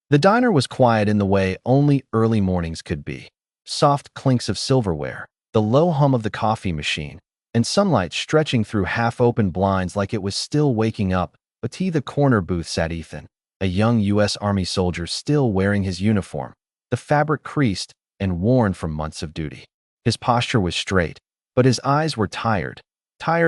The diner was quiet in the way only early mornings could be. Soft clinks of silverware, the low hum of the coffee machine, and sunlight stretching through half-open blinds like it was still waking up. But the corner booth sat Ethan, a young U.S. Army soldier still wearing his uniform, the fabric creased and worn from months of duty. His posture was straight, but his eyes were tired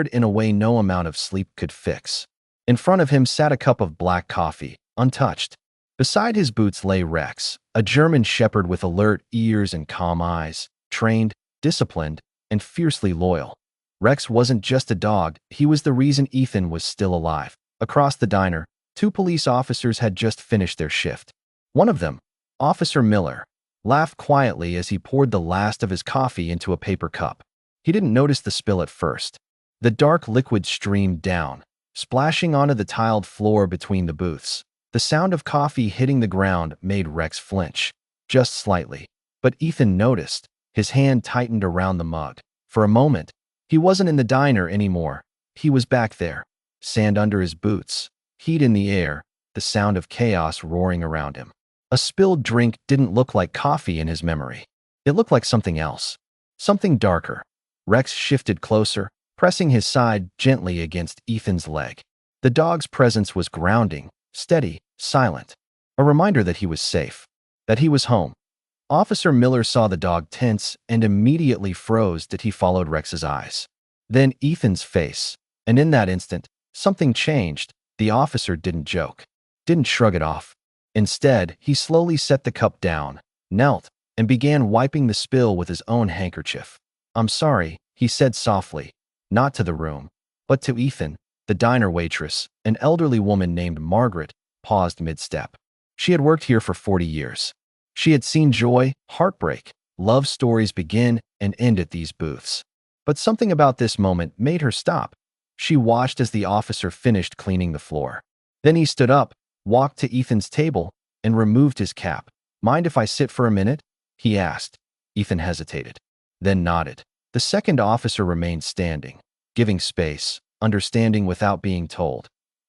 in a way no amount of sleep could fix. In front of him sat a cup of black coffee, untouched. Beside his boots lay Rex, a German shepherd with alert ears and calm eyes, trained, disciplined, and fiercely loyal. Rex wasn't just a dog, he was the reason Ethan was still alive. Across the diner, two police officers had just finished their shift. One of them, Officer Miller, laughed quietly as he poured the last of his coffee into a paper cup. He didn't notice the spill at first. The dark liquid streamed down, splashing onto the tiled floor between the booths. The sound of coffee hitting the ground made Rex flinch, just slightly. But Ethan noticed. His hand tightened around the mug. For a moment, he wasn't in the diner anymore. He was back there, sand under his boots, heat in the air, the sound of chaos roaring around him. A spilled drink didn't look like coffee in his memory. It looked like something else, something darker. Rex shifted closer, pressing his side gently against Ethan's leg. The dog's presence was grounding, steady, silent, a reminder that he was safe, that he was home. Officer Miller saw the dog tense and immediately froze as he followed Rex's eyes. Then Ethan's face, and in that instant, something changed. The officer didn't joke, didn't shrug it off. Instead, he slowly set the cup down, knelt, and began wiping the spill with his own handkerchief. "I'm sorry," he said softly, not to the room, but to Ethan. The diner waitress, an elderly woman named Margaret, paused mid-step. She had worked here for 40 years. She had seen joy, heartbreak, love stories begin and end at these booths. But something about this moment made her stop. She watched as the officer finished cleaning the floor. Then he stood up, walked to Ethan's table, and removed his cap. "Mind if I sit for a minute?" he asked. Ethan hesitated, then nodded. The second officer remained standing, giving space, understanding without being told.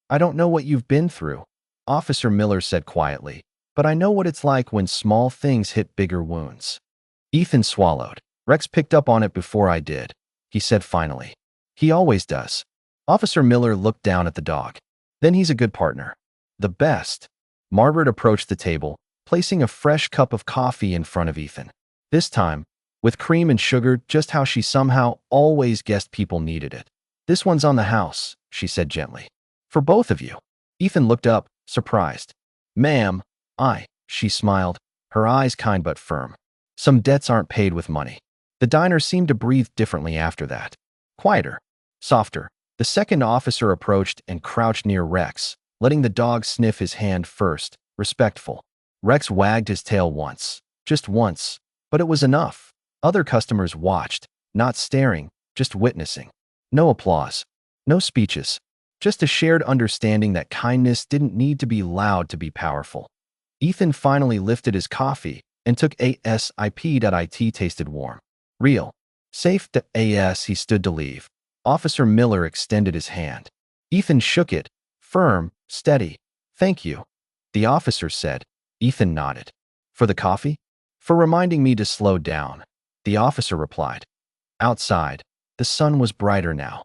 "I don't know what you've been through," Officer Miller said quietly, "but I know what it's like when small things hit bigger wounds." Ethan swallowed. "Rex picked up on it before I did," he said finally. "He always does." Officer Miller looked down at the dog. "Then he's a good partner." "The best." Margaret approached the table, placing a fresh cup of coffee in front of Ethan. This time, with cream and sugar, just how she somehow always guessed people needed it. "This one's on the house," she said gently. "For both of you." Ethan looked up, surprised. "Ma'am, she smiled, her eyes kind but firm. "Some debts aren't paid with money." The diner seemed to breathe differently after that. Quieter, softer. The second officer approached and crouched near Rex, letting the dog sniff his hand first, respectful. Rex wagged his tail once, just once, but it was enough. Other customers watched, not staring, just witnessing. No applause, no speeches, just a shared understanding that kindness didn't need to be loud to be powerful. Ethan finally lifted his coffee and took a sip that it tasted warm. Real. Safe to as he stood to leave. Officer Miller extended his hand. Ethan shook it, firm, steady. "Thank you," the officer said. Ethan nodded. "For the coffee?" "For reminding me to slow down," the officer replied. Outside, the sun was brighter now.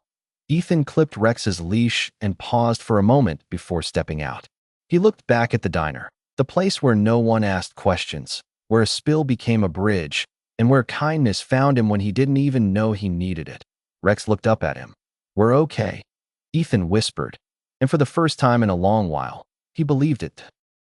Ethan clipped Rex's leash and paused for a moment before stepping out. He looked back at the diner, the place where no one asked questions, where a spill became a bridge, and where kindness found him when he didn't even know he needed it. Rex looked up at him. "We're okay," Ethan whispered, and for the first time in a long while, he believed it.